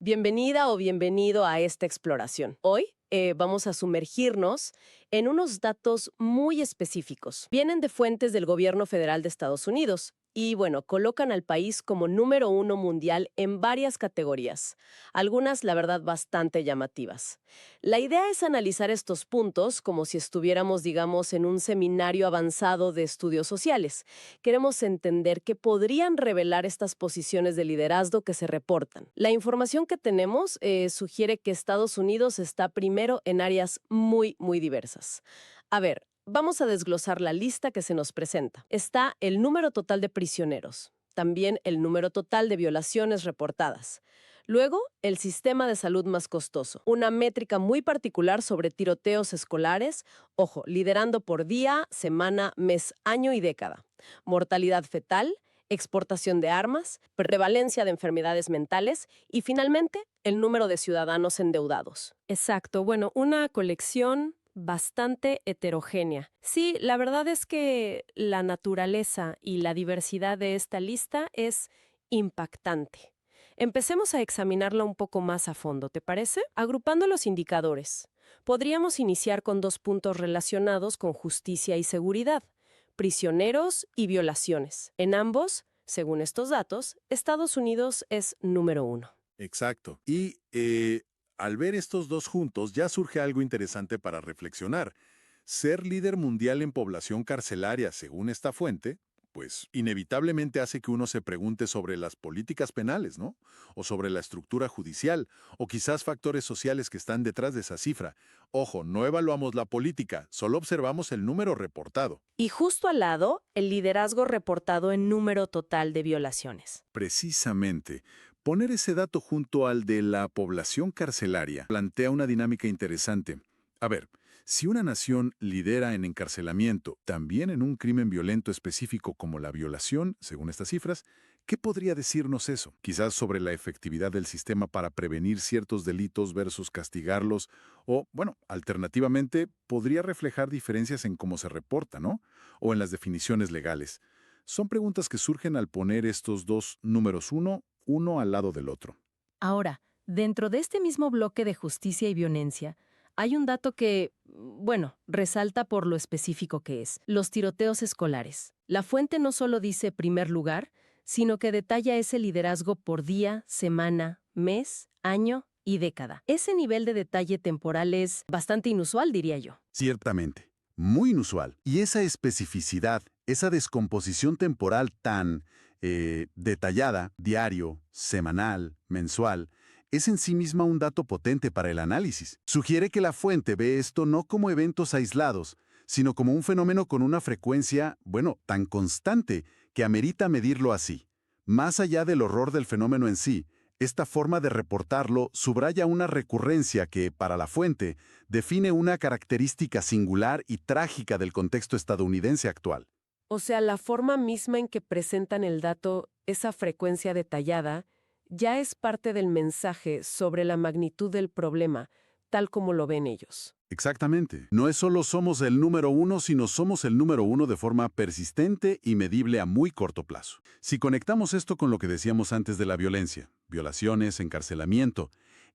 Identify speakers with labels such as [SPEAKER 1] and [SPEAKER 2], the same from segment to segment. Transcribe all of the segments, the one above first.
[SPEAKER 1] Bienvenida o bienvenido a esta exploración. Hoy vamos a sumergirnos en unos datos muy específicos. Vienen de fuentes del gobierno federal de Estados Unidos y, bueno, colocan al país como número uno mundial en varias categorías, algunas, la verdad, bastante llamativas. La idea es analizar estos puntos como si estuviéramos, digamos, en un seminario avanzado de estudios sociales. Queremos entender qué podrían revelar estas posiciones de liderazgo que se reportan. La información que tenemos sugiere que Estados Unidos está primero en áreas muy diversas. A ver, vamos a desglosar la lista que se nos presenta. Está el número total de prisioneros, también el número total de violaciones reportadas. Luego, el sistema de salud más costoso, una métrica muy particular sobre tiroteos escolares, ojo, liderando por día, semana, mes, año y década. Mortalidad fetal, exportación de armas, prevalencia de enfermedades mentales y, finalmente, el número de ciudadanos endeudados. Exacto, bueno, una colección bastante heterogénea. Sí, la verdad es que la naturaleza y la diversidad de esta lista es impactante. Empecemos a examinarla un poco más a fondo, ¿te parece? Agrupando los indicadores. Podríamos iniciar con dos puntos relacionados con justicia y seguridad: prisioneros y violaciones. En ambos, según estos datos, Estados Unidos es número uno.
[SPEAKER 2] Exacto. Y al ver estos dos juntos ya surge algo interesante para reflexionar. Ser líder mundial en población carcelaria, según esta fuente, pues inevitablemente hace que uno se pregunte sobre las políticas penales, ¿no? O sobre la estructura judicial, o quizás factores sociales que están detrás de esa cifra. Ojo, no evaluamos la política, solo observamos el número reportado.
[SPEAKER 1] Y justo al lado, el liderazgo reportado en número total de violaciones.
[SPEAKER 2] Precisamente, poner ese dato junto al de la población carcelaria plantea una dinámica interesante. A ver, si una nación lidera en encarcelamiento, también en un crimen violento específico como la violación, según estas cifras, ¿qué podría decirnos eso? Quizás sobre la efectividad del sistema para prevenir ciertos delitos versus castigarlos, o, bueno, alternativamente, podría reflejar diferencias en cómo se reporta, ¿no? O en las definiciones legales. Son preguntas que surgen al poner estos dos números uno al lado del otro.
[SPEAKER 1] Ahora, dentro de este mismo bloque de justicia y violencia, hay un dato que, bueno, resalta por lo específico que es: los tiroteos escolares. La fuente no solo dice primer lugar, sino que detalla ese liderazgo por día, semana, mes, año y década. Ese nivel de detalle temporal es bastante inusual, diría yo.
[SPEAKER 2] Ciertamente, muy inusual. Y esa especificidad, esa descomposición temporal tan detallada, diario, semanal, mensual, es en sí misma un dato potente para el análisis. Sugiere que la fuente ve esto no como eventos aislados, sino como un fenómeno con una frecuencia, bueno, tan constante que amerita medirlo así. Más allá del horror del fenómeno en sí, esta forma de reportarlo subraya una recurrencia que, para la fuente, define una característica singular y trágica del contexto estadounidense actual.
[SPEAKER 1] O sea, la forma misma en que presentan el dato, esa frecuencia detallada, ya es parte del mensaje sobre la magnitud del problema, tal como lo ven ellos.
[SPEAKER 2] Exactamente. No es solo somos el número uno, sino somos el número uno de forma persistente y medible a muy corto plazo. Si conectamos esto con lo que decíamos antes de la violencia, violaciones, encarcelamiento,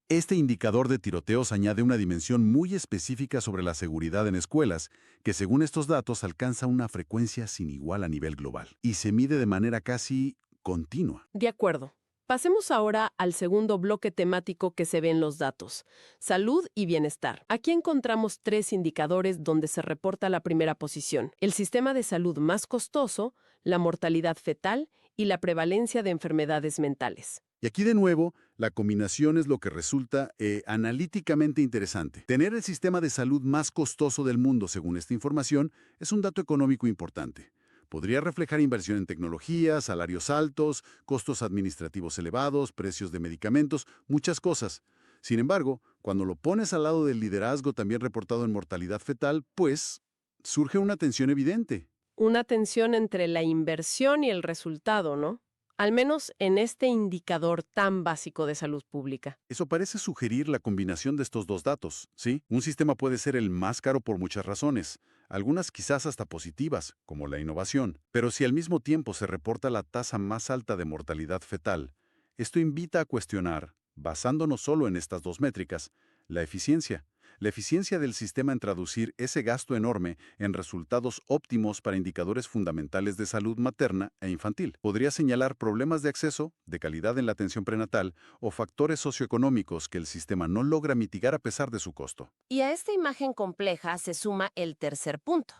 [SPEAKER 2] este indicador de tiroteos añade una dimensión muy específica sobre la seguridad en escuelas, que según estos datos alcanza una frecuencia sin igual a nivel global y se mide de manera casi continua.
[SPEAKER 1] De acuerdo. Pasemos ahora al segundo bloque temático que se ve en los datos: salud y bienestar. Aquí encontramos tres indicadores donde se reporta la primera posición: el sistema de salud más costoso, la mortalidad fetal y la prevalencia de enfermedades mentales.
[SPEAKER 2] Y aquí de nuevo, la combinación es lo que resulta analíticamente interesante. Tener el sistema de salud más costoso del mundo, según esta información, es un dato económico importante. Podría reflejar inversión en tecnología, salarios altos, costos administrativos elevados, precios de medicamentos, muchas cosas. Sin embargo, cuando lo pones al lado del liderazgo también reportado en mortalidad fetal, pues surge una tensión evidente.
[SPEAKER 1] Una tensión entre la inversión y el resultado, ¿no? Al menos en este indicador tan básico de salud pública.
[SPEAKER 2] Eso parece sugerir la combinación de estos dos datos, ¿sí? Un sistema puede ser el más caro por muchas razones, algunas quizás hasta positivas, como la innovación. Pero si al mismo tiempo se reporta la tasa más alta de mortalidad fetal, esto invita a cuestionar, basándonos solo en estas dos métricas, la eficiencia. La eficiencia del sistema en traducir ese gasto enorme en resultados óptimos para indicadores fundamentales de salud materna e infantil. Podría señalar problemas de acceso, de calidad en la atención prenatal o factores socioeconómicos que el sistema no logra mitigar a pesar de su costo.
[SPEAKER 1] Y a esta imagen compleja se suma el tercer punto,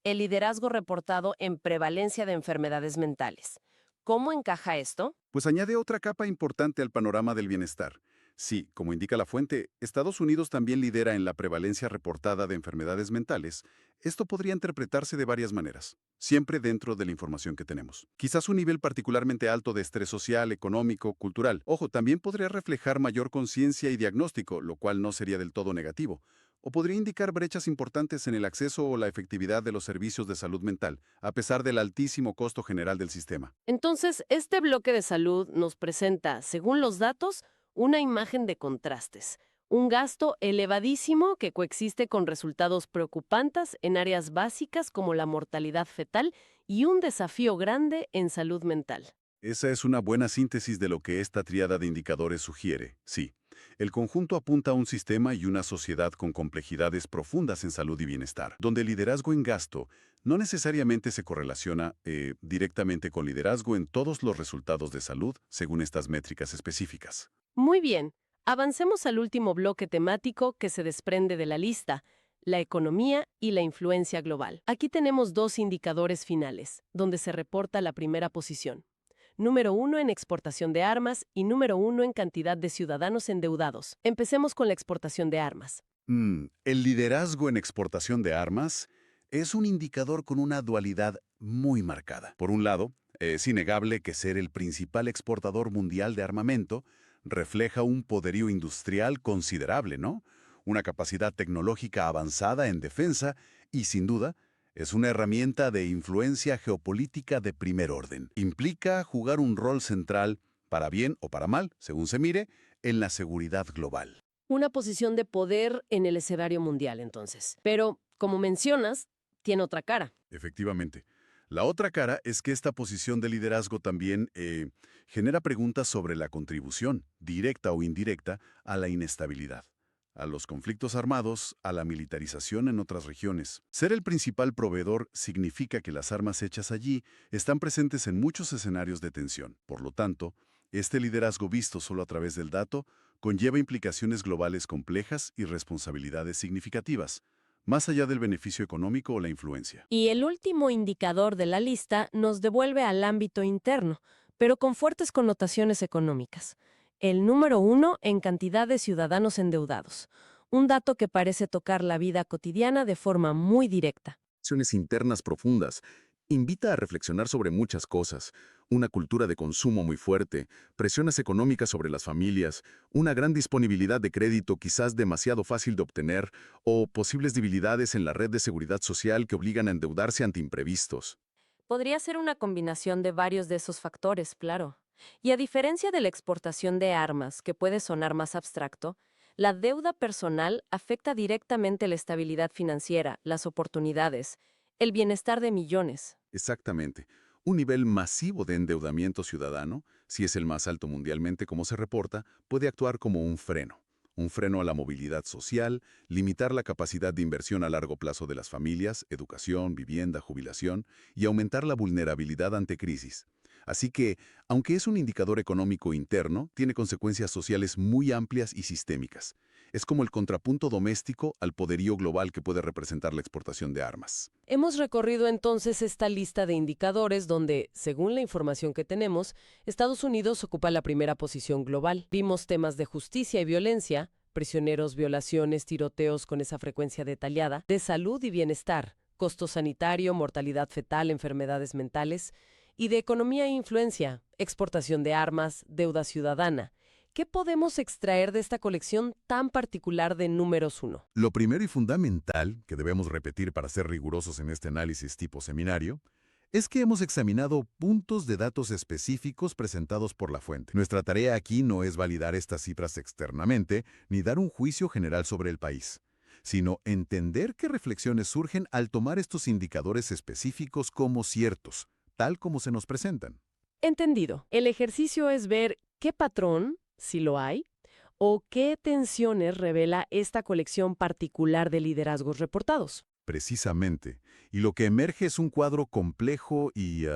[SPEAKER 1] el liderazgo reportado en prevalencia de enfermedades mentales. ¿Cómo encaja esto?
[SPEAKER 2] Pues añade otra capa importante al panorama del bienestar. Sí, como indica la fuente, Estados Unidos también lidera en la prevalencia reportada de enfermedades mentales. Esto podría interpretarse de varias maneras, siempre dentro de la información que tenemos. Quizás un nivel particularmente alto de estrés social, económico, cultural. Ojo, también podría reflejar mayor conciencia y diagnóstico, lo cual no sería del todo negativo. O podría indicar brechas importantes en el acceso o la efectividad de los servicios de salud mental, a pesar del altísimo costo general del sistema.
[SPEAKER 1] Entonces, este bloque de salud nos presenta, según los datos, una imagen de contrastes. Un gasto elevadísimo que coexiste con resultados preocupantes en áreas básicas como la mortalidad fetal y un desafío grande en salud mental.
[SPEAKER 2] Esa es una buena síntesis de lo que esta tríada de indicadores sugiere, sí. El conjunto apunta a un sistema y una sociedad con complejidades profundas en salud y bienestar, donde el liderazgo en gasto no necesariamente se correlaciona directamente con liderazgo en todos los resultados de salud según estas métricas específicas.
[SPEAKER 1] Muy bien, avancemos al último bloque temático que se desprende de la lista, la economía y la influencia global. Aquí tenemos dos indicadores finales, donde se reporta la primera posición. Número 1 en exportación de armas y número 1 en cantidad de ciudadanos endeudados. Empecemos con la exportación de armas.
[SPEAKER 2] El liderazgo en exportación de armas es un indicador con una dualidad muy marcada. Por un lado, es innegable que ser el principal exportador mundial de armamento refleja un poderío industrial considerable, ¿no? Una capacidad tecnológica avanzada en defensa y, sin duda, es una herramienta de influencia geopolítica de primer orden. Implica jugar un rol central, para bien o para mal, según se mire, en la seguridad global.
[SPEAKER 1] Una posición de poder en el escenario mundial, entonces. Pero, como mencionas, tiene otra cara.
[SPEAKER 2] Efectivamente. La otra cara es que esta posición de liderazgo también genera preguntas sobre la contribución, directa o indirecta, a la inestabilidad, a los conflictos armados, a la militarización en otras regiones. Ser el principal proveedor significa que las armas hechas allí están presentes en muchos escenarios de tensión. Por lo tanto, este liderazgo visto solo a través del dato conlleva implicaciones globales complejas y responsabilidades significativas, más allá del beneficio económico o la influencia.
[SPEAKER 1] Y el último indicador de la lista nos devuelve al ámbito interno, pero con fuertes connotaciones económicas. El número 1 en cantidad de ciudadanos endeudados. Un dato que parece tocar la vida cotidiana de forma muy directa.
[SPEAKER 3] Acciones internas profundas. Invita a reflexionar sobre muchas cosas. Una cultura de consumo muy fuerte, presiones económicas sobre las familias, una gran disponibilidad de crédito quizás demasiado fácil de obtener, o posibles debilidades en la red de seguridad social que obligan a endeudarse ante imprevistos.
[SPEAKER 1] Podría ser una combinación de varios de esos factores, claro. Y a diferencia de la exportación de armas, que puede sonar más abstracto, la deuda personal afecta directamente la estabilidad financiera, las oportunidades, el bienestar de millones.
[SPEAKER 3] Exactamente. Un nivel masivo de endeudamiento ciudadano, si es el más alto mundialmente como se reporta, puede actuar como un freno. Un freno a la movilidad social, limitar la capacidad de inversión a largo plazo de las familias, educación, vivienda, jubilación, y aumentar la vulnerabilidad ante crisis. Así que, aunque es un indicador económico interno, tiene consecuencias sociales muy amplias y sistémicas. Es como el contrapunto doméstico al poderío global que puede representar la exportación de armas.
[SPEAKER 1] Hemos recorrido entonces esta lista de indicadores donde, según la información que tenemos, Estados Unidos ocupa la primera posición global. Vimos temas de justicia y violencia, prisioneros, violaciones, tiroteos con esa frecuencia detallada, de salud y bienestar, costo sanitario, mortalidad fetal, enfermedades mentales, y de economía e influencia, exportación de armas, deuda ciudadana. ¿Qué podemos extraer de esta colección tan particular de números 1?
[SPEAKER 2] Lo primero y fundamental, que debemos repetir para ser rigurosos en este análisis tipo seminario, es que hemos examinado puntos de datos específicos presentados por la fuente. Nuestra tarea aquí no es validar estas cifras externamente, ni dar un juicio general sobre el país, sino entender qué reflexiones surgen al tomar estos indicadores específicos como ciertos, tal como se nos presentan.
[SPEAKER 1] Entendido. El ejercicio es ver qué patrón, si lo hay, ¿O qué tensiones revela esta colección particular de liderazgos reportados?
[SPEAKER 3] Precisamente. Y lo que emerge es un cuadro complejo y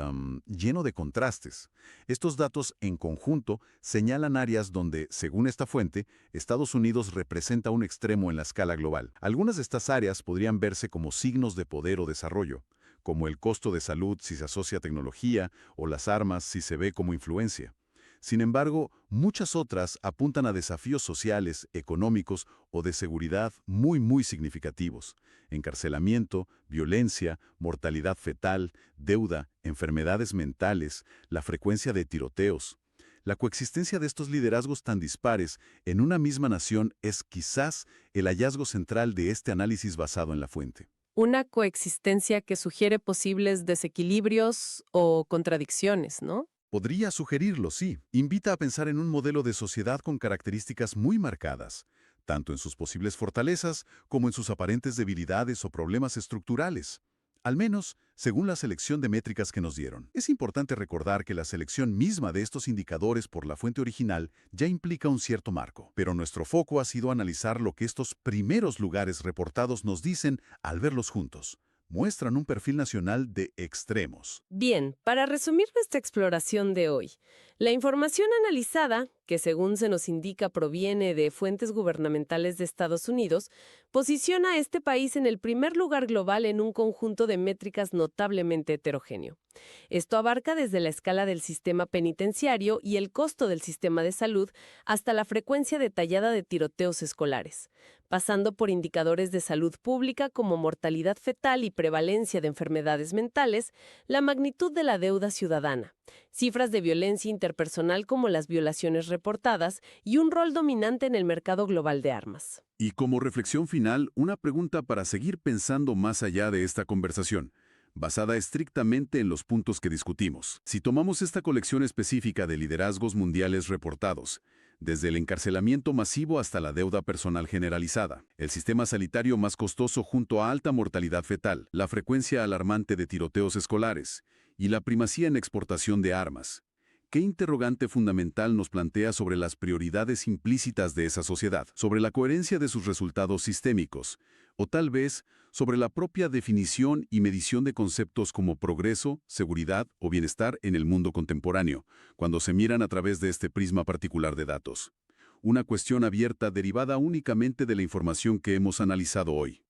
[SPEAKER 3] lleno de contrastes. Estos datos en conjunto señalan áreas donde, según esta fuente, Estados Unidos representa un extremo en la escala global. Algunas de estas áreas podrían verse como signos de poder o desarrollo, como el costo de salud si se asocia a tecnología o las armas si se ve como influencia. Sin embargo, muchas otras apuntan a desafíos sociales, económicos o de seguridad muy significativos. Encarcelamiento, violencia, mortalidad fetal, deuda, enfermedades mentales, la frecuencia de tiroteos. La coexistencia de estos liderazgos tan dispares en una misma nación es quizás el hallazgo central de este análisis basado en la fuente.
[SPEAKER 1] Una coexistencia que sugiere posibles desequilibrios o contradicciones, ¿no?
[SPEAKER 3] Podría sugerirlo, sí. Invita a pensar en un modelo de sociedad con características muy marcadas, tanto en sus posibles fortalezas como en sus aparentes debilidades o problemas estructurales. Al menos, según la selección de métricas que nos dieron. Es importante recordar que la selección misma de estos indicadores por la fuente original ya implica un cierto marco, pero nuestro foco ha sido analizar lo que estos primeros lugares reportados nos dicen al verlos juntos. Muestran un perfil nacional de extremos.
[SPEAKER 1] Bien, para resumir nuestra exploración de hoy, la información analizada, que según se nos indica proviene de fuentes gubernamentales de Estados Unidos, posiciona a este país en el primer lugar global en un conjunto de métricas notablemente heterogéneo. Esto abarca desde la escala del sistema penitenciario y el costo del sistema de salud hasta la frecuencia detallada de tiroteos escolares, pasando por indicadores de salud pública como mortalidad fetal y prevalencia de enfermedades mentales, la magnitud de la deuda ciudadana, cifras de violencia interpersonal como las violaciones reportadas y un rol dominante en el mercado global de armas.
[SPEAKER 2] Y como reflexión final, una pregunta para seguir pensando más allá de esta conversación, basada estrictamente en los puntos que discutimos. Si tomamos esta colección específica de liderazgos mundiales reportados, desde el encarcelamiento masivo hasta la deuda personal generalizada, el sistema sanitario más costoso junto a alta mortalidad fetal, la frecuencia alarmante de tiroteos escolares y la primacía en exportación de armas, ¿qué interrogante fundamental nos plantea sobre las prioridades implícitas de esa sociedad, sobre la coherencia de sus resultados sistémicos, o tal vez sobre la propia definición y medición de conceptos como progreso, seguridad o bienestar en el mundo contemporáneo, cuando se miran a través de este prisma particular de datos? Una cuestión abierta derivada únicamente de la información que hemos analizado hoy.